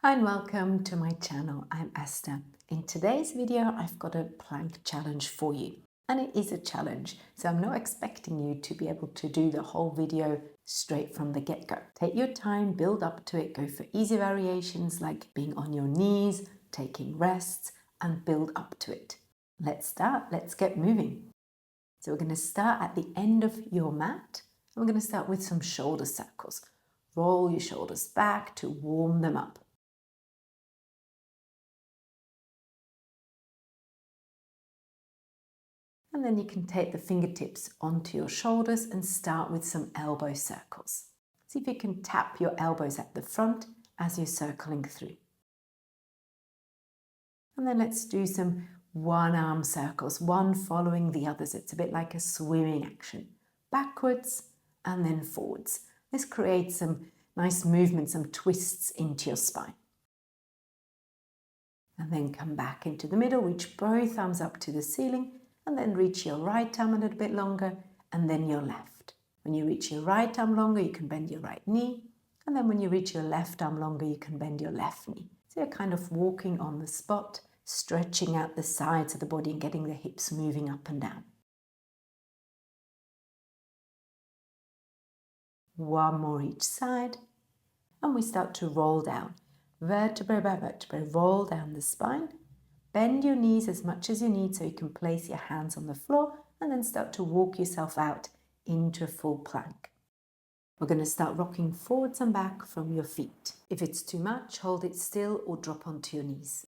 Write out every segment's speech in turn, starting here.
Hi and welcome to my channel. I'm Esther. In today's video, I've got a plank challenge for you. And it is a challenge, so I'm not expecting you to be able to do the whole video straight from the get-go. Take your time, build up to it, go for easy variations like being on your knees, taking rests, and build up to it. Let's start, let's get moving. So we're going to start at the end of your mat. And we're going to start with some shoulder circles. Roll your shoulders back to warm them up. And then you can take the fingertips onto your shoulders and start with some elbow circles. See if you can tap your elbows at the front as you're circling through. And then let's do some one arm circles, one following the others. It's a bit like a swimming action. Backwards and then forwards. This creates some nice movement, some twists into your spine. And then come back into the middle, reach both arms up to the ceiling, and then reach your right arm a little bit longer, and then your left. When you reach your right arm longer, you can bend your right knee, and then when you reach your left arm longer, you can bend your left knee. So you're kind of walking on the spot, stretching out the sides of the body and getting the hips moving up and down. One more each side, and we start to roll down. Vertebrae by vertebrae, roll down the spine. Bend your knees as much as you need so you can place your hands on the floor and then start to walk yourself out into a full plank. We're going to start rocking forwards and back from your feet. If it's too much, hold it still or drop onto your knees.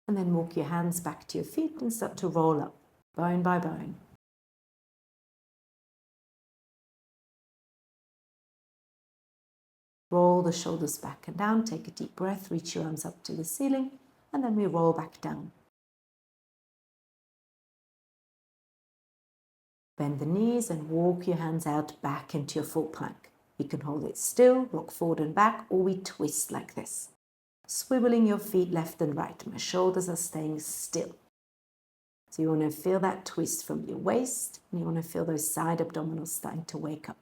And then walk your hands back to your feet and start to roll up, bone by bone. Roll the shoulders back and down, take a deep breath, reach your arms up to the ceiling, and then we roll back down. Bend the knees and walk your hands out back into your full plank. You can hold it still, rock forward and back, or we twist like this. Swiveling your feet left and right. My shoulders are staying still. So you want to feel that twist from your waist, and you want to feel those side abdominals starting to wake up.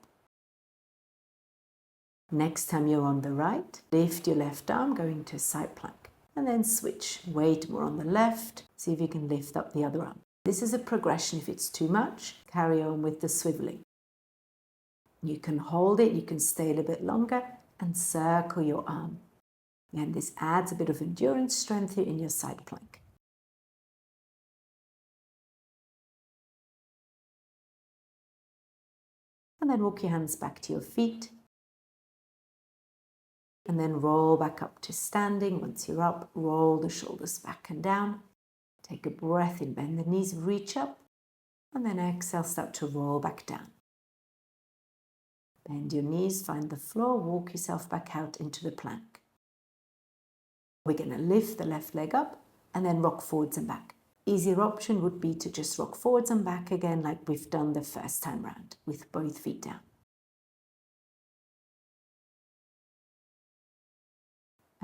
Next time you're on the right, lift your left arm, going to a side plank, and then switch. Weight more on the left. See if you can lift up the other arm. This is a progression. If it's too much, carry on with the swiveling. You can hold it, you can stay a little bit longer and circle your arm. And this adds a bit of endurance strength here in your side plank. And then walk your hands back to your feet. And then roll back up to standing. Once you're up, roll the shoulders back and down. Take a breath in, bend the knees, reach up. And then exhale, start to roll back down. Bend your knees, find the floor, walk yourself back out into the plank. We're going to lift the left leg up and then rock forwards and back. Easier option would be to just rock forwards and back again like we've done the first time round with both feet down.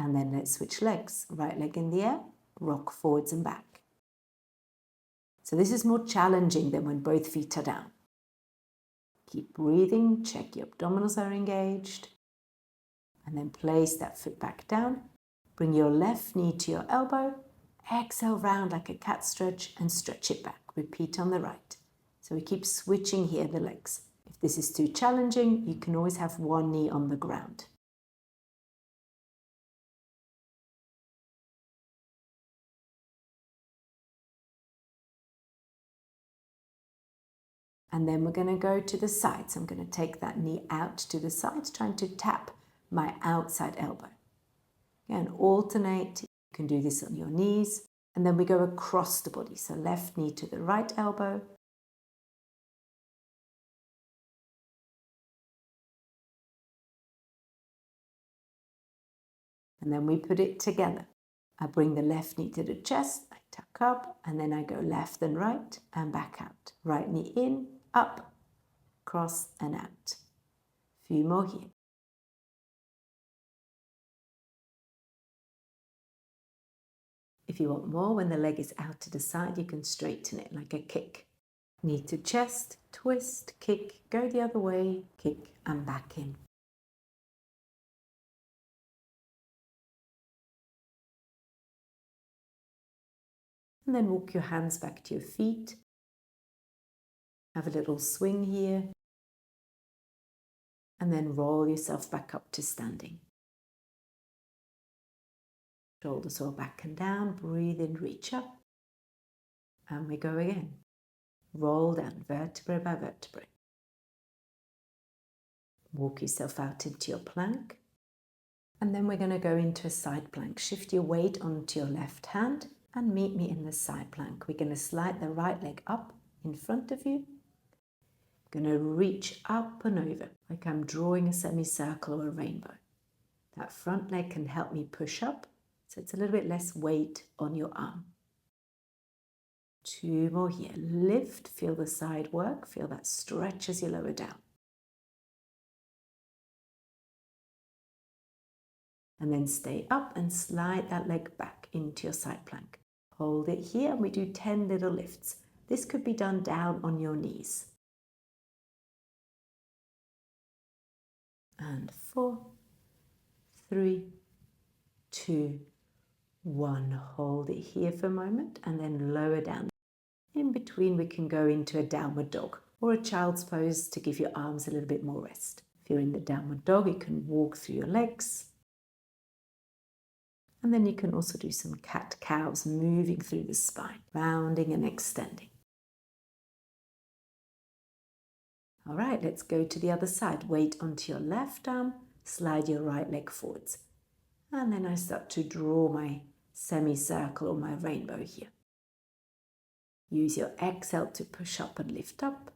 And then let's switch legs. Right leg in the air, rock forwards and back. So this is more challenging than when both feet are down. Keep breathing, check your abdominals are engaged. And then place that foot back down. Bring your left knee to your elbow. Exhale round like a cat stretch and stretch it back. Repeat on the right. So we keep switching here the legs. If this is too challenging, you can always have one knee on the ground. And then we're going to go to the sides. I'm going to take that knee out to the sides, trying to tap my outside elbow. Again, alternate. You can do this on your knees. And then we go across the body. So left knee to the right elbow. And then we put it together. I bring the left knee to the chest, I tuck up, and then I go left and right and back out. Right knee in, up, cross and out. A few more here. If you want more, when the leg is out to the side, you can straighten it like a kick. Knee to chest, twist, kick, go the other way, kick and back in. And then walk your hands back to your feet. Have a little swing here. And then roll yourself back up to standing. Shoulders all back and down. Breathe in, reach up. And we go again. Roll down, vertebra by vertebra. Walk yourself out into your plank. And then we're going to go into a side plank. Shift your weight onto your left hand and meet me in the side plank. We're going to slide the right leg up in front of you. Going to reach up and over like I'm drawing a semicircle or a rainbow. That front leg can help me push up, so it's a little bit less weight on your arm. 2 more here. Lift, feel the side work, feel that stretch as you lower down. And then stay up and slide that leg back into your side plank. Hold it here and we do 10 little lifts. This could be done down on your knees. And 4, 3, 2, 1. Hold it here for a moment and then lower down. In between we can go into a downward dog or a child's pose to give your arms a little bit more rest. If you're in the downward dog, you can walk through your legs. And then you can also do some cat-cows, moving through the spine, rounding and extending. All right, let's go to the other side. Weight onto your left arm, slide your right leg forwards. And then I start to draw my semicircle or my rainbow here. Use your exhale to push up and lift up,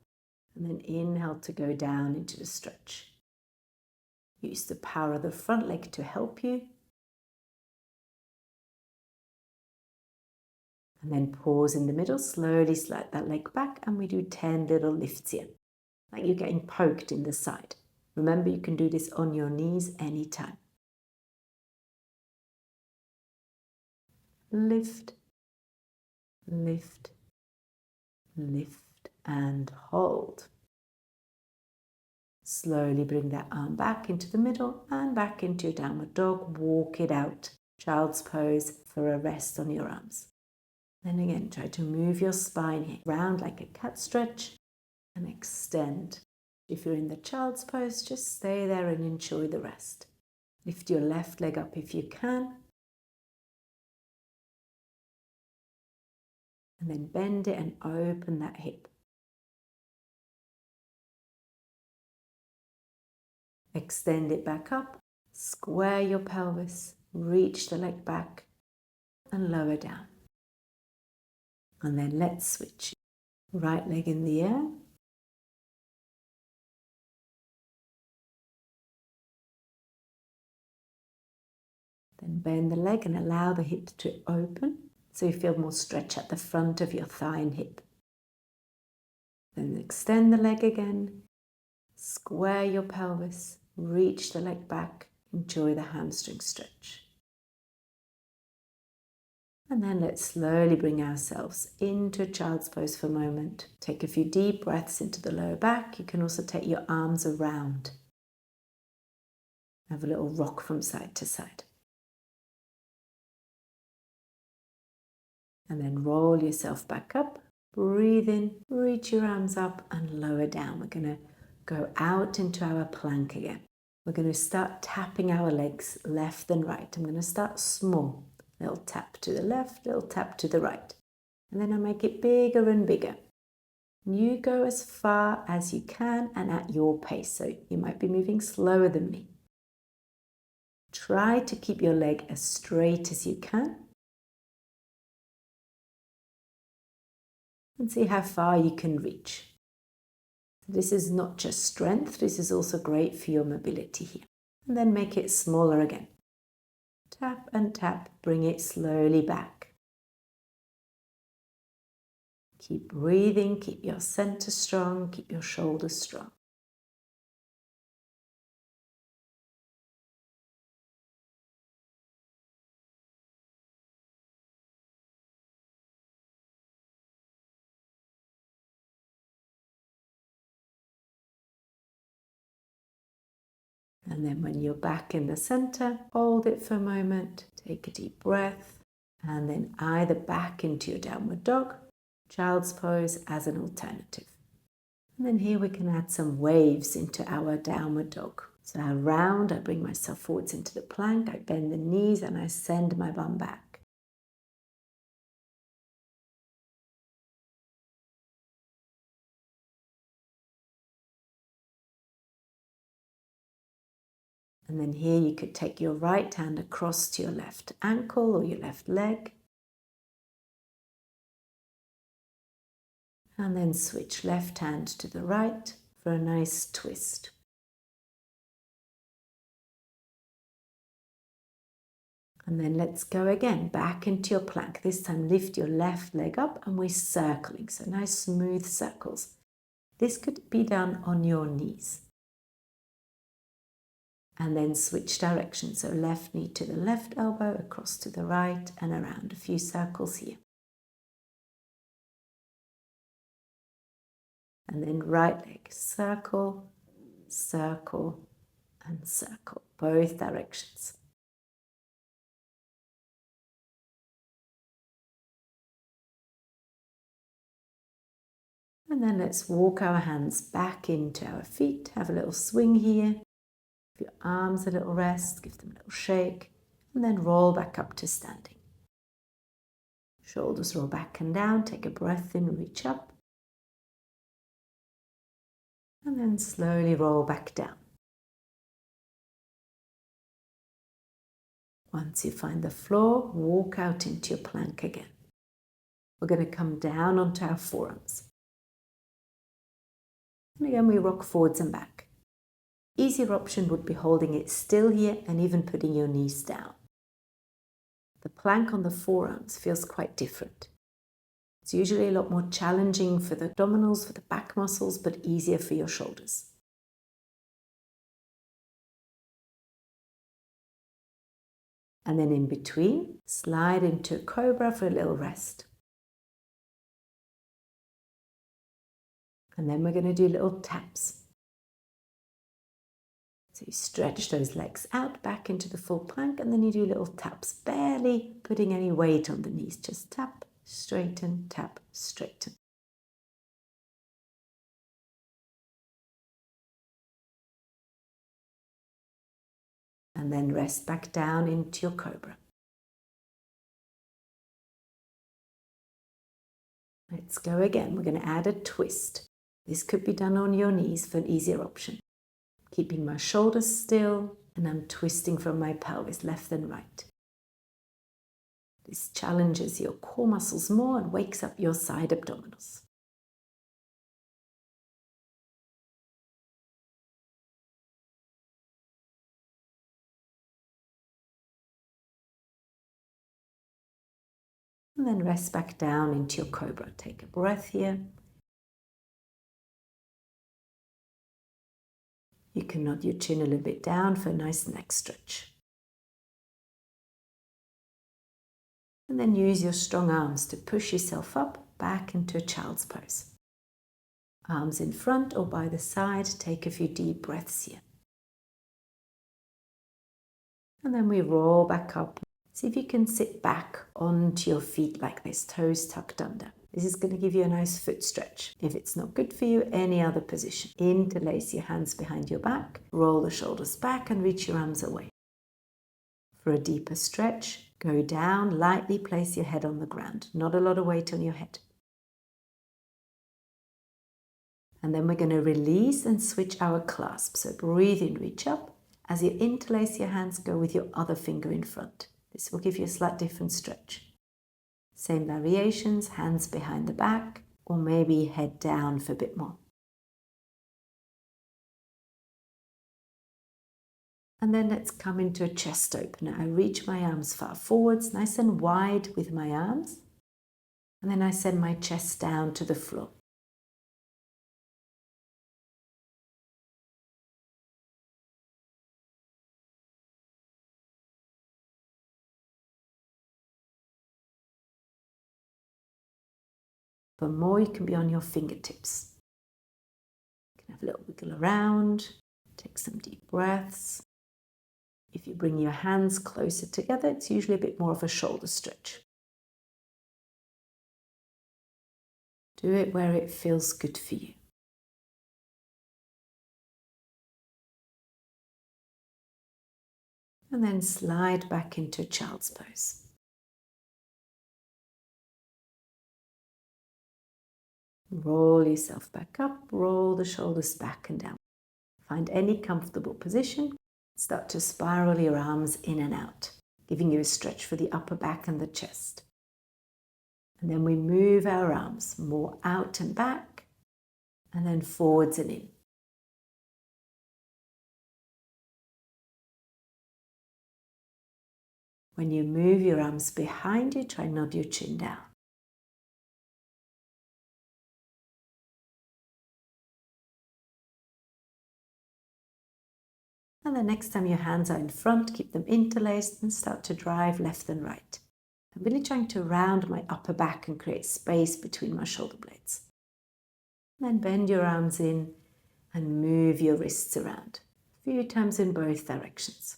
and then inhale to go down into the stretch. Use the power of the front leg to help you. And then pause in the middle, slowly slide that leg back, and we do 10 little lifts here, like you're getting poked in the side. Remember, you can do this on your knees anytime. Lift, lift, lift, and hold. Slowly bring that arm back into the middle and back into your downward dog. Walk it out. Child's pose for a rest on your arms. Then again, try to move your spine here, round like a cat stretch and extend. If you're in the child's pose, just stay there and enjoy the rest. Lift your left leg up if you can. And then bend it and open that hip. Extend it back up. Square your pelvis. Reach the leg back and lower down. And then let's switch. Right leg in the air. Then bend the leg and allow the hip to open so you feel more stretch at the front of your thigh and hip. Then extend the leg again. Square your pelvis. Reach the leg back. Enjoy the hamstring stretch. And then let's slowly bring ourselves into a child's pose for a moment. Take a few deep breaths into the lower back. You can also take your arms around. Have a little rock from side to side. And then roll yourself back up. Breathe in, reach your arms up and lower down. We're going to go out into our plank again. We're going to start tapping our legs left and right. I'm going to start small. Little tap to the left, little tap to the right. And then I make it bigger and bigger. You go as far as you can and at your pace. So you might be moving slower than me. Try to keep your leg as straight as you can. And see how far you can reach. This is not just strength, this is also great for your mobility here. And then make it smaller again. Tap and tap, bring it slowly back. Keep breathing, keep your center strong, keep your shoulders strong. And then when you're back in the center, hold it for a moment, take a deep breath, And then either back into your downward dog, child's pose as an alternative. And then here we can add some waves into our downward dog. So I round, I bring myself forwards into the plank, I bend the knees and I send my bum back. And then here you could take your right hand across to your left ankle or your left leg. And then switch left hand to the right for a nice twist. And then let's go again, back into your plank. This time lift your left leg up and we're circling, so nice smooth circles. This could be done on your knees. And then switch direction, so left knee to the left elbow, across to the right and around, a few circles here. And then right leg, circle, circle and circle, both directions. And then let's walk our hands back into our feet, have a little swing here. Give your arms a little rest, give them a little shake, and then roll back up to standing. Shoulders roll back and down, take a breath in, reach up. And then slowly roll back down. Once you find the floor, walk out into your plank again. We're going to come down onto our forearms. And again, we rock forwards and back. Easier option would be holding it still here and even putting your knees down. The plank on the forearms feels quite different. It's usually a lot more challenging for the abdominals, for the back muscles, but easier for your shoulders. And then in between, slide into a cobra for a little rest. And then we're going to do little taps. So you stretch those legs out back into the full plank and then you do little taps, barely putting any weight on the knees. Just tap, straighten, tap, straighten. And then rest back down into your cobra. Let's go again. We're going to add a twist. This could be done on your knees for an easier option. Keeping my shoulders still, and I'm twisting from my pelvis left and right. This challenges your core muscles more and wakes up your side abdominals. And then rest back down into your cobra. Take a breath here. You can nod your chin a little bit down for a nice neck stretch. And then use your strong arms to push yourself up back into a child's pose. Arms in front or by the side, take a few deep breaths here. And then we roll back up. See if you can sit back onto your feet like this, toes tucked under. This is going to give you a nice foot stretch. If it's not good for you, any other position. Interlace your hands behind your back, roll the shoulders back and reach your arms away. For a deeper stretch, go down, lightly place your head on the ground. Not a lot of weight on your head. And then we're going to release and switch our clasp. So breathe in, reach up. As you interlace your hands, go with your other finger in front. This will give you a slight different stretch. Same variations, hands behind the back, or maybe head down for a bit more. And then let's come into a chest opener. I reach my arms far forwards, nice and wide with my arms. And then I send my chest down to the floor. For more, you can be on your fingertips. You can have a little wiggle around, take some deep breaths. If you bring your hands closer together, it's usually a bit more of a shoulder stretch. Do it where it feels good for you. And then slide back into child's pose. Roll yourself back up, roll the shoulders back and down. Find any comfortable position. Start to spiral your arms in and out, giving you a stretch for the upper back and the chest. And then we move our arms more out and back, and then forwards and in. When you move your arms behind you, try nod your chin down. And the next time your hands are in front, keep them interlaced and start to drive left and right. I'm really trying to round my upper back and create space between my shoulder blades. And then bend your arms in and move your wrists around, a few times in both directions.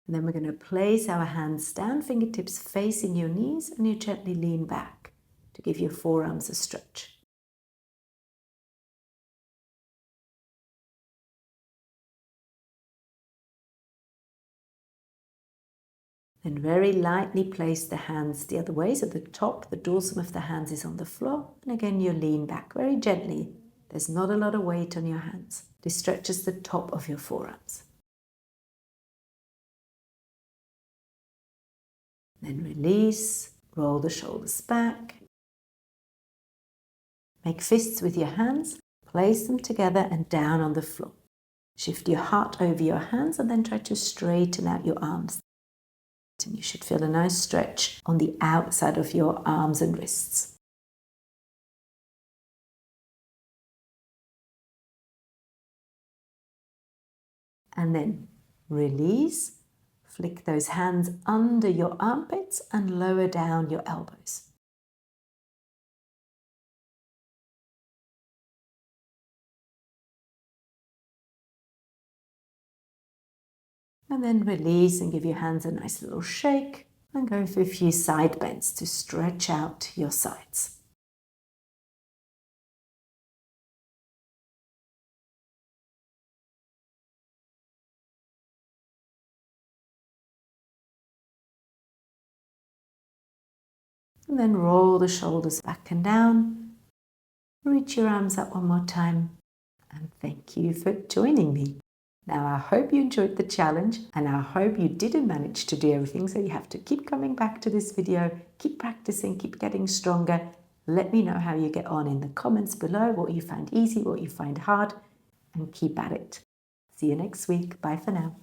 And then we're going to place our hands down, fingertips facing your knees, and you gently lean back to give your forearms a stretch. Then very lightly place the hands the other way, so the top, the dorsum of the hands is on the floor. And again, you lean back very gently. There's not a lot of weight on your hands. This stretches the top of your forearms. Then release, roll the shoulders back. Make fists with your hands, place them together and down on the floor. Shift your heart over your hands and then try to straighten out your arms. And you should feel a nice stretch on the outside of your arms and wrists. And then release, flick those hands under your armpits and lower down your elbows. And then release and give your hands a nice little shake and go for a few side bends to stretch out your sides. And then roll the shoulders back and down. Reach your arms up one more time. And thank you for joining me. Now, I hope you enjoyed the challenge and I hope you didn't manage to do everything. So you have to keep coming back to this video, keep practicing, keep getting stronger. Let me know how you get on in the comments below, what you find easy, what you find hard, and keep at it. See you next week. Bye for now.